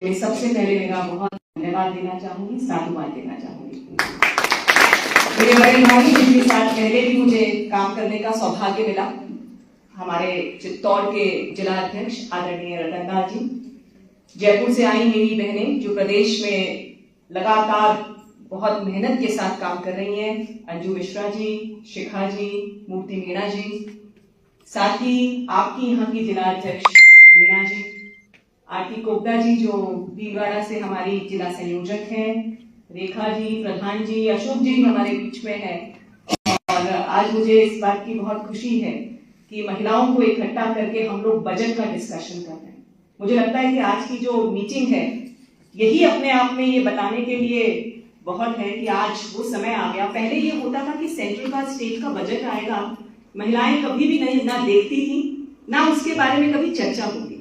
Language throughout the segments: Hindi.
मैं सबसे पहले मेरा बहुत धन्यवाद देना चाहूंगी, साधुवाद देना चाहूंगी। मेरे बड़े भाई जिनके साथ पहले भी मुझे काम करने का सौभाग्य मिला, हमारे चित्तौड़ के जिला अध्यक्ष आदरणीय रतनलाल जी, जयपुर से आई मेरी बहनें जो प्रदेश में लगातार बहुत मेहनत के साथ काम कर रही हैं, अंजू मिश्रा जी, शिखा जी, मूर्ति मीणा जी, साथ ही आपकी यहाँ की जिला अध्यक्ष मीणा जी, आरती कोबदा जी जो भीलवाड़ा से हमारी जिला संयोजक हैं, रेखा जी, प्रधान जी, अशोक जी हमारे बीच में है। और आज मुझे इस बात की बहुत खुशी है कि महिलाओं को इकट्ठा करके हम लोग बजट का डिस्कशन कर रहे हैं। मुझे लगता है कि आज की जो मीटिंग है यही अपने आप में ये बताने के लिए बहुत है कि आज वो समय आ गया। पहले ये होता था कि सेंट्रल का स्टेट का बजट आएगा, महिलाएं कभी भी नहीं ना देखती थी, ना उसके बारे में कभी चर्चा होती थी।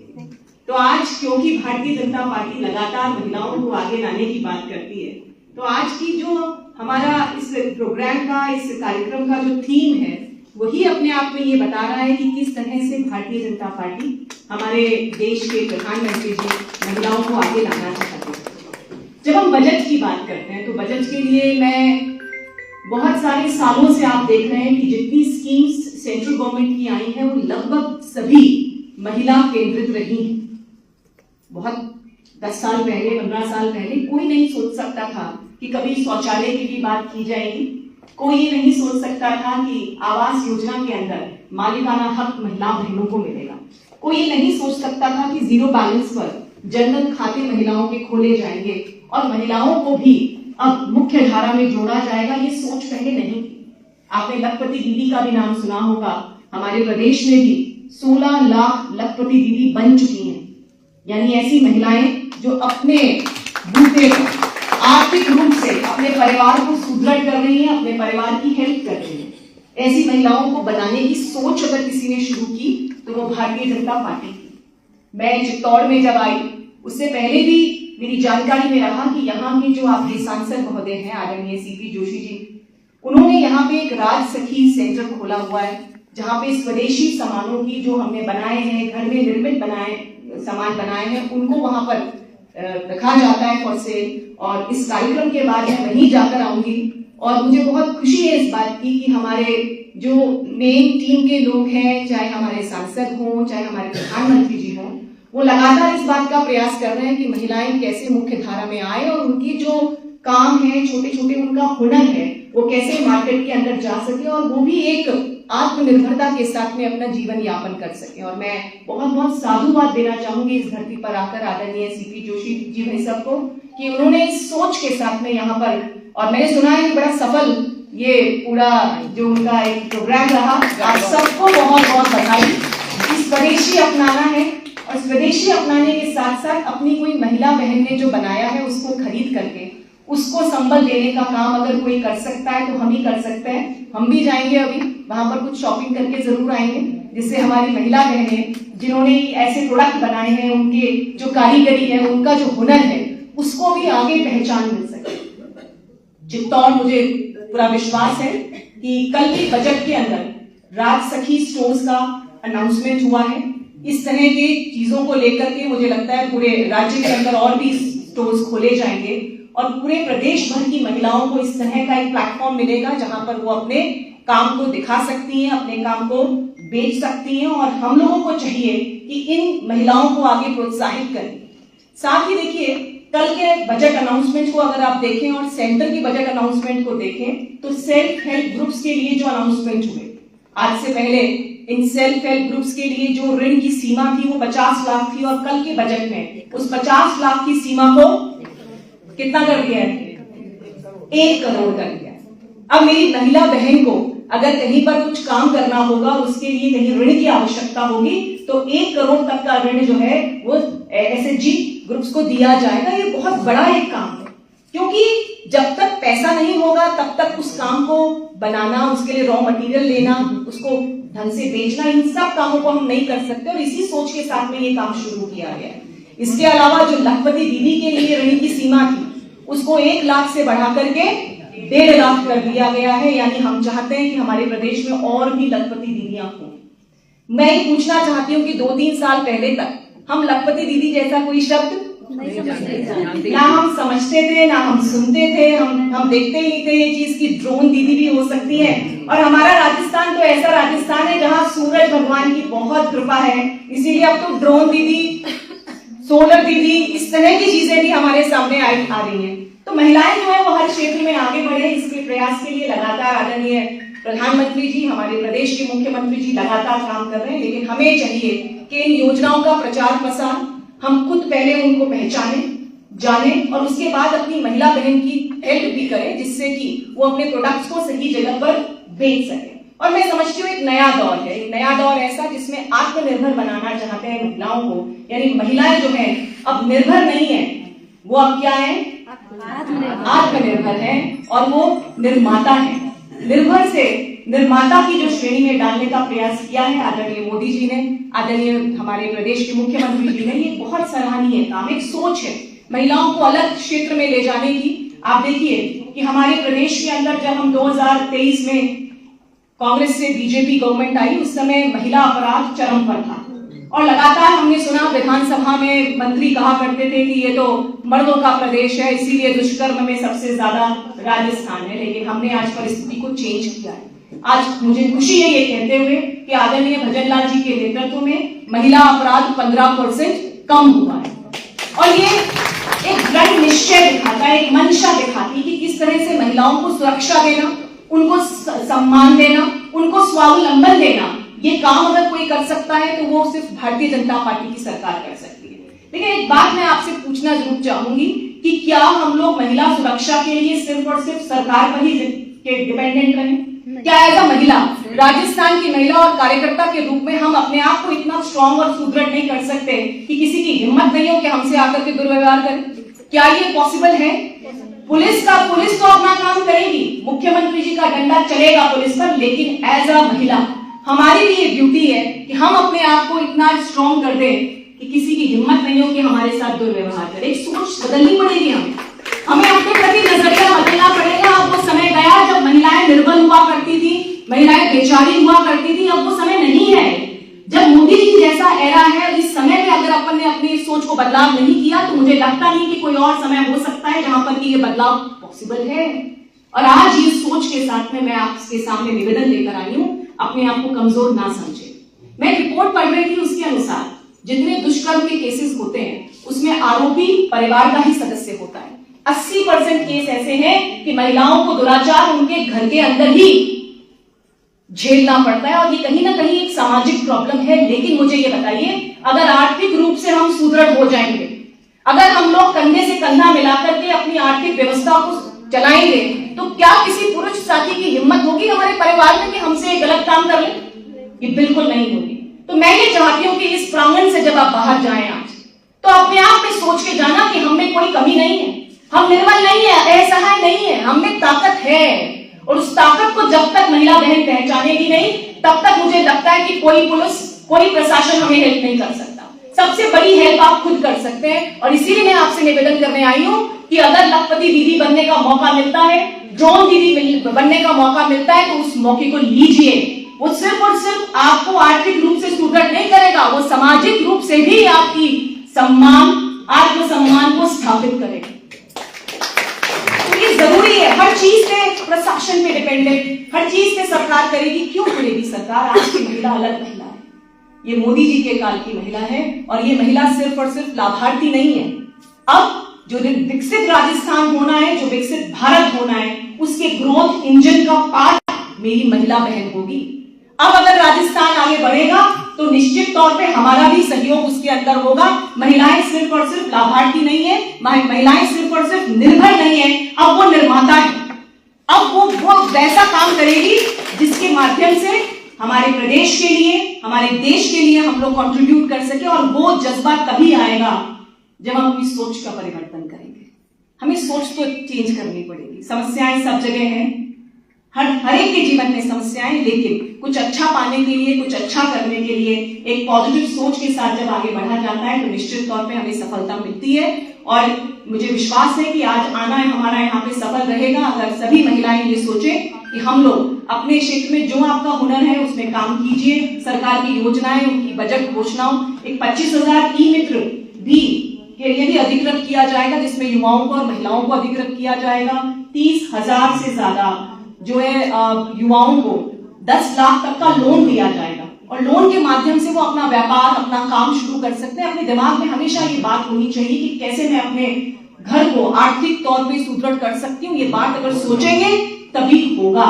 तो आज क्योंकि भारतीय जनता पार्टी लगातार महिलाओं को आगे लाने की बात करती है, तो आज की जो हमारा इस प्रोग्राम का, इस कार्यक्रम का जो थीम है वही अपने आप में ये बता रहा है कि किस तरह से भारतीय जनता पार्टी, हमारे देश के प्रधानमंत्री जी महिलाओं को आगे लाना चाहते हैं। जब हम बजट की बात करते हैं तो बजट के लिए मैं बहुत सारे सालों से आप देख रहे हैं कि जितनी स्कीम्स सेंट्रल गवर्नमेंट की आई हैं वो लगभग सभी महिला केंद्रित रही हैं। बहुत 10 साल पहले, 15 साल पहले कोई नहीं सोच सकता था कि कभी शौचालय की भी बात की जाएगी, कोई ये नहीं सोच सकता था कि आवास योजना के अंदर मालिकाना हक महिला बहनों को मिलेगा, कोई ये नहीं सोच सकता था कि जीरो बैलेंस पर जनधन खाते महिलाओं के खोले जाएंगे और महिलाओं को भी अब मुख्य धारा में जोड़ा जाएगा। ये सोच पहले नहीं थी। आपने लखपति दीदी का भी नाम सुना होगा, हमारे प्रदेश में भी 16 लाख लखपति दीदी बन चुकी हैं, यानी ऐसी महिलाएं जो अपने बूते आर्थिक रूप से अपने परिवार को सुदृढ़ कर रही हैं, अपने परिवार की हेल्प कर रही हैं। ऐसी महिलाओं को बनाने की सोच अगर किसी ने शुरू की तो वो भारतीय जनता पार्टी की। मैं चित्तौड़ में जब आई उससे पहले भी मेरी जानकारी में रहा कि यहाँ के जो आपके सांसद महोदय हैं आदरणीय सीपी जोशी जी, उन्होंने यहाँ पे एक राज सखी सेंटर खोला हुआ है जहाँ पे स्वदेशी सामानों की जो हमने बनाए हैं, घर में निर्मित सामान बनाए हैं, उनको वहां पर रखा जाता है फॉर सेल। और इस कार्यक्रम के बाद मैं वहीं जाकर आऊंगी और मुझे बहुत खुशी है इस बात की कि हमारे जो मेन टीम के लोग हैं, चाहे हमारे सांसद हों, चाहे हमारे प्रधानमंत्री जी हों, वो लगातार इस बात का प्रयास कर रहे हैं कि महिलाएं कैसे मुख्य धारा में आए और उनकी जो काम है, छोटे छोटे उनका हुनर है, वो कैसे मार्केट के अंदर जा सके और वो भी एक आत्मनिर्भरता के साथ में अपना जीवन यापन कर सके। और मैं बहुत बहुत साधुवाद देना चाहूंगी इस धरती पर आकर आदरणीय सीपी जोशी जी भाई सबको कि उन्होंने इस सोच के साथ में यहाँ पर, और मैंने सुना है कि बड़ा सफल ये पूरा जो उनका एक प्रोग्राम रहा। आप सबको बहुत बहुत बधाई। स्वदेशी अपनाना है और स्वदेशी अपनाने के साथ साथ अपनी कोई महिला बहन ने जो बनाया है उसको खरीद करके उसको संबल देने का काम अगर कोई कर सकता है तो हम ही कर सकते हैं। हम भी जाएंगे, अभी वहां पर कुछ शॉपिंग करके जरूर आएंगे, जिससे हमारी महिला बहनें जिन्होंने ऐसे प्रोडक्ट बनाए हैं, उनके जो कारीगरी है, उनका जो हुनर है, उसको भी आगे पहचान मिल सके। चित्तौड़ मुझे पूरा विश्वास है कि कल के बजट के अंदर राज सखी स्टोर्स का अनाउंसमेंट हुआ है। इस तरह की चीजों को लेकर के मुझे लगता है पूरे राज्य के अंदर और भी स्टोर्स खोले जाएंगे और पूरे प्रदेश भर की महिलाओं को इस तरह का एक प्लेटफॉर्म मिलेगा जहां पर वो अपने काम को दिखा सकती हैं, अपने काम को बेच सकती हैं। और हम लोगों को चाहिए कि इन महिलाओं को आगे प्रोत्साहित करें। साथ ही देखिए, कल के बजट अनाउंसमेंट को अगर आप देखें और सेंटर की बजट अनाउंसमेंट को देखें तो सेल्फ हेल्प ग्रुप्स के लिए जो अनाउंसमेंट हुए, आज से पहले इन सेल्फ हेल्प ग्रुप्स के लिए जो ऋण की सीमा थी वो 50 लाख थी और कल के बजट में उस 50 लाख की सीमा को कितना कर दिया है? 1 करोड़ कर दिया। अब मेरी महिला बहन को अगर कहीं पर कुछ काम करना होगा और उसके लिए कहीं ऋण की आवश्यकता होगी तो 1 करोड़ तक का ऋण जो है वो एसएचजी ग्रुप्स को दिया जाएगा। ये बहुत बड़ा एक काम है, क्योंकि जब तक पैसा नहीं होगा तब तक उस काम को बनाना, उसके लिए रॉ मटेरियल लेना, उसको ढंग से बेचना, इन सब कामों को हम नहीं कर सकते। और इसी सोच के साथ में ये काम शुरू किया गया है। इसके अलावा जो लखपति दीदी के लिए ऋण की सीमा थी उसको 1 लाख से बढ़ा करके 1.5 लाख कर दिया गया है। यानी हम चाहते हैं कि हमारे प्रदेश में और भी लखपति दीदियां हों। मैं ये पूछना चाहती हूँ कि 2-3 साल पहले तक हम लखपति दीदी जैसा कोई शब्द ना हम समझते थे, ना हम सुनते थे, हम देखते ही थे ये चीज की ड्रोन दीदी भी हो सकती है। और हमारा राजस्थान तो ऐसा राजस्थान है जहाँ सूरज भगवान की बहुत कृपा है, इसीलिए अब तो ड्रोन दीदी, सोलर दीदी, इस तरह की चीजें भी हमारे सामने आ रही हैं। तो महिलाएं जो है वो हर क्षेत्र में आगे बढ़े, इसके प्रयास के लिए लगातार आदरणीय प्रधानमंत्री जी, हमारे प्रदेश के मुख्यमंत्री जी लगातार काम कर रहे हैं। लेकिन हमें चाहिए कि इन योजनाओं का प्रचार प्रसार हम खुद पहले उनको पहचाने, जाने और उसके बाद अपनी महिला बहन की हेल्प भी करें, जिससे कि वो अपने प्रोडक्ट्स को सही जगह पर बेच सके। और मैं समझती हूँ एक नया दौर है, एक नया दौर ऐसा जिसमें आत्मनिर्भर बनाना चाहते हैं महिलाओं को, यानी महिलाएं जो है अब निर्भर नहीं है, वो अब क्या है, आत्मनिर्भर है और वो निर्माता है। निर्भर से निर्माता की जो श्रेणी में डालने का प्रयास किया है आदरणीय मोदी जी ने, आदरणीय हमारे प्रदेश के मुख्यमंत्री जी ने, ये बहुत सराहनीय काम, एक सोच है महिलाओं को अलग क्षेत्र में ले जाने की। आप देखिए कि हमारे प्रदेश के अंदर जब हम 2023 में कांग्रेस से बीजेपी गवर्नमेंट आई, उस समय महिला अपराध चरम पर था और लगातार हमने सुना विधानसभा में मंत्री कहा करते थे कि ये तो मर्दों का प्रदेश है, इसीलिए दुष्कर्म में सबसे ज्यादा राजस्थान है। लेकिन हमने आज परिस्थिति को चेंज किया है। आज मुझे खुशी है ये कहते हुए कि आदरणीय भजनलाल जी के नेतृत्व में महिला अपराध 15% कम हुआ है। और ये एक दृढ़ निश्चय दिखाता है, एक मंशा दिखाती कि किस तरह से महिलाओं को सुरक्षा देना, उनको सम्मान देना, उनको स्वावलंबन देना, ये काम अगर कोई कर सकता है तो वो सिर्फ भारतीय जनता पार्टी की सरकार कर सकती है। लेकिन एक बात मैं आपसे पूछना जरूर चाहूंगी कि क्या हम लोग महिला सुरक्षा के लिए सिर्फ और सिर्फ सरकार पर ही डिपेंडेंट रहे? क्या एज अ महिला, राजस्थान की महिला और कार्यकर्ता के रूप में हम अपने आप को इतना स्ट्रांग और सुदृढ़ नहीं कर सकते कि किसी की हिम्मत नहीं हो कि हमसे आकर के दुर्व्यवहार करें? क्या ये पॉसिबल है? पुलिस तो अपना काम करेगी, मुख्यमंत्री जी का डंडा चलेगा पुलिस पर, लेकिन एज अ महिला हमारी भी ये ड्यूटी है कि हम अपने आप को इतना स्ट्रांग कर दें कि किसी की हिम्मत नहीं हो कि हमारे साथ दुर्व्यवहार करे। एक सोच बदलनी पड़ेगी, हमें अपने प्रति नजरिया बदलना पड़ेगा। अब वो समय गया जब महिलाएं निर्बल हुआ करती थी, महिलाएं बेचारी हुआ करती थी, अब वो समय नहीं है। जब मोदी जी जैसा एरा है, इस समय में अगर अपन ने अपनी सोच को बदलाव नहीं किया तो मुझे लगता नहीं कि कोई और समय हो सकता है जहां पर कि ये बदलाव पॉसिबल है। और आज इस सोच के साथ में मैं आपके सामने निवेदन लेकर आई हूं, अपने आप को कमजोर ना समझे। मैं रिपोर्ट पढ़ रही थी, उसके अनुसार जितने दुष्कर्म के केसेस होते हैं उसमें आरोपी परिवार का ही सदस्य होता है। 80% केस ऐसे हैं कि महिलाओं को दुराचार उनके घर के अंदर ही झेलना पड़ता है और ये कहीं ना कहीं एक सामाजिक प्रॉब्लम है। लेकिन मुझे ये बताइए, अगर आर्थिक रूप से हम सुदृढ़ हो जाएंगे, अगर हम लोग कंधे से कंधा मिलाकर के अपनी आर्थिक व्यवस्था को चलाएंगे, तो क्या किसी पुरुष साथी की हिम्मत होगी हमारे परिवार में कि हमसे गलत काम कर ले? ये बिल्कुल नहीं होगी। तो मैं ये चाहती हूँ कि इस प्रांगण से जब आप बाहर जाएं आज, तो अपने आप में सोच के जाना कि हम में कोई कमी नहीं है, हम निर्बल नहीं है, असहाय नहीं है, हम में ताकत है। और उस ताकत को जब तक महिला बहन पहचानेगी नहीं, तब तक मुझे लगता है कि कोई पुलिस, कोई प्रशासन हमें हेल्प नहीं कर सकता। सबसे बड़ी हेल्प आप खुद कर सकते हैं। और इसीलिए मैं आपसे निवेदन करने आई हूं कि अगर लखपति दीदी बनने का मौका मिलता है, ड्रोन दीदी बनने का मौका मिलता है, तो उस मौके को लीजिए। वो सिर्फ और सिर्फ आपको आर्थिक रूप से सुदृढ़ नहीं करेगा, वो सामाजिक रूप से भी आपकी सम्मान, आत्मसम्मान को स्थापित करेगा। तो ये जरूरी है। हर चीज पे प्रशासन पे डिपेंडेंट, हर चीज पे सरकार करेगी। क्यों करेगी सरकार? आज की महिला अलग महिला है, ये मोदी जी के काल की महिला है। और ये महिला सिर्फ और सिर्फ लाभार्थी नहीं है। अब जो विकसित राजस्थान होना है, जो विकसित भारत होना है, उसके ग्रोथ इंजन का पार्ट मेरी महिला बहन होगी। अब अगर राजस्थान आगे बढ़ेगा तो निश्चित तौर पे हमारा भी सहयोग उसके अंदर होगा। महिलाएं सिर्फ और सिर्फ लाभार्थी नहीं है, महिलाएं सिर्फ और सिर्फ निर्भर नहीं है, अब वो निर्माता है। अब वो वैसा काम करेगी जिसके माध्यम से हमारे प्रदेश के लिए, हमारे देश के लिए हम लोग कंट्रीब्यूट कर सके। और वो जज्बा तभी आएगा जब हम अपनी सोच का परिवर्तन करेंगे। हमें सोच तो चेंज करनी पड़ेगी। समस्याएं सब जगह हैं, हर एक के जीवन में समस्याएं, लेकिन कुछ अच्छा पाने के लिए, कुछ अच्छा करने के लिए एक पॉजिटिव सोच के साथ जब आगे बढ़ा जाता है तो निश्चित तौर पे हमें सफलता मिलती है। और मुझे विश्वास है कि आज आना हमारा यहाँ पे सफल रहेगा अगर सभी महिलाएं ये सोचें कि हम लोग अपने क्षेत्र में जो आपका हुनर है उसमें काम कीजिए। सरकार की योजनाएं, उनकी बजट घोषणाओं, एक 25,000 ई मित्र भी के लिए भी अधिकृत किया जाएगा, जिसमें युवाओं को और महिलाओं को अधिकृत किया जाएगा। 30,000 से ज्यादा जो है युवाओं को 10 लाख तक का लोन दिया जाएगा और लोन के माध्यम से वो अपना व्यापार, अपना काम शुरू कर सकते हैं। अपने दिमाग में हमेशा ये बात होनी चाहिए कि कैसे मैं अपने घर को आर्थिक तौर पे सुदृढ़ कर सकती हूँ। ये बात अगर सोचेंगे तभी होगा।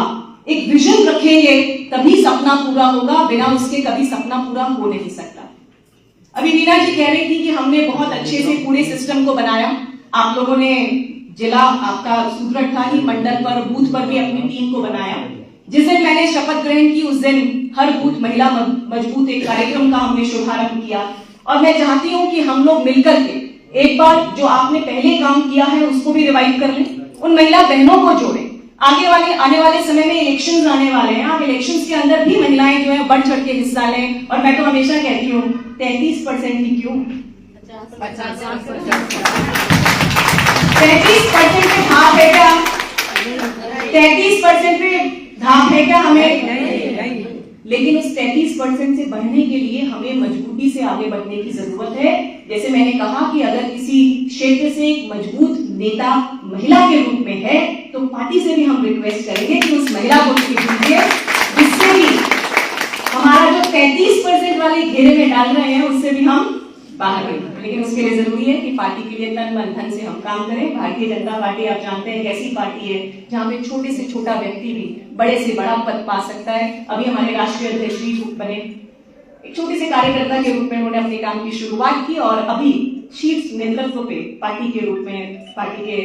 एक विजन रखेंगे तभी सपना पूरा होगा, बिना उसके कभी सपना पूरा हो नहीं सकता। अभी वीना जी कह रही थी कि हमने बहुत अच्छे से पूरे सिस्टम को बनाया। आप लोगों ने जिला आपका सुदृढ़ था ही, मंडल पर, बूथ पर भी अपनी टीम को बनाया। जिस दिन मैंने शपथ ग्रहण की उस दिन हर बूथ महिला मजबूत एक कार्यक्रम का हमने शुभारंभ किया और मैं चाहती हूं कि हम लोग मिलकर के एक बार जो आपने पहले काम किया है उसको भी रिवाइव कर लें, उन महिला बहनों को जोड़ें। आने वाले समय में इलेक्शंस आने वाले हैं, आप इलेक्शंस के अंदर भी महिलाएं जो है बढ़ चढ़ के हिस्सा लें। और मैं तो हमेशा कहती हूँ 33% ही क्यों, 33% पे धाप है क्या? 33% पे धाप है क्या हमें? लेकिन उस 33% से बढ़ने के लिए हमें मजबूती से आगे बढ़ने की जरूरत है। जैसे मैंने कहा कि अगर किसी क्षेत्र से एक मजबूत नेता महिला के रूप में है तो पार्टी से भी हम रिक्वेस्ट करेंगे कि उस महिला को दीजिए, जिससे भी हमारा जो 33% वाले घेरे में डाल रहे हैं उससे भी हम बाहर आए। लेकिन उसके लिए जरूरी है कि पार्टी के लिए तन मन धन से हम काम करें। भारतीय जनता पार्टी आप जानते हैं कैसी पार्टी है जहां पे छोटे से छोटा व्यक्ति भी बड़े से बड़ा पद पा सकता है। अभी हमारे राष्ट्रीय अध्यक्ष जी बने, एक छोटे से कार्यकर्ता के रूप में उन्होंने अपने काम की शुरुआत की और अभी शीर्ष नेतृत्व पे पार्टी के रूप में पार्टी के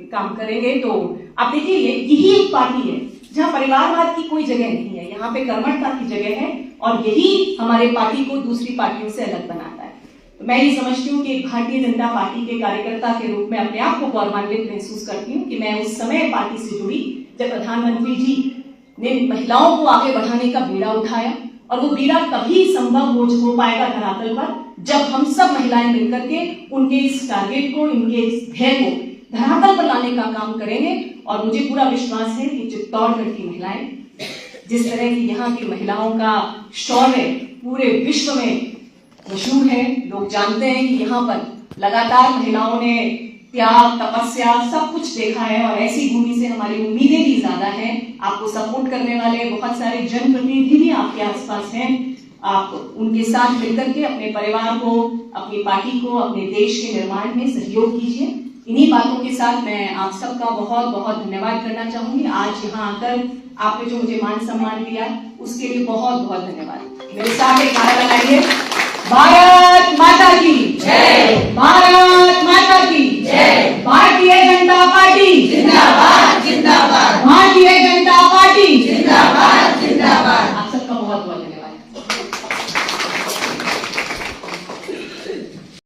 काम करेंगे। तो आप देखिए यही एक पार्टी है जहां परिवारवाद की कोई जगह नहीं है, यहाँ पे कर्मठता की जगह है और यही हमारे पार्टी को दूसरी पार्टियों से अलग बनाता है। तो मैं ये समझती हूँ कि भारतीय जनता पार्टी के कार्यकर्ता के रूप में अपने आप को गौरवान्वित महसूस करती हूँ कि मैं उस समय पार्टी से जुड़ी जब प्रधानमंत्री जी ने महिलाओं को आगे बढ़ाने का बीड़ा उठाया और वो बीड़ा तभी संभव हो पाएगा धरातल पर जब हम सब महिलाएं मिलकर के उनके इस टारगेट को, उनके इस ध्येय को धरातल पर लाने का काम करेंगे। और मुझे पूरा विश्वास है कि चित्तौड़गढ़ की महिलाएं, जिस तरह की यहाँ की महिलाओं का शौर्य पूरे विश्व में मशहूर है, लोग जानते हैं कि यहाँ पर लगातार महिलाओं ने त्याग, तपस्या सब कुछ देखा है और ऐसी भूमि से हमारी उम्मीदें भी ज्यादा हैं। आपको सपोर्ट करने वाले बहुत सारे जनप्रतिनिधि भी आपके आसपास हैं। आप उनके साथ मिलकर के अपने परिवार को, अपनी पार्टी को, अपने देश के निर्माण में सहयोग कीजिए। इन्हीं बातों के साथ मैं आप सबका बहुत बहुत धन्यवाद करना चाहूंगी। आज यहाँ आकर आपने जो मुझे मान सम्मान दिया उसके लिए बहुत बहुत धन्यवाद। मेरे साथ एक नारा लगाइए, भारत माता की जय, भारत माता की जय।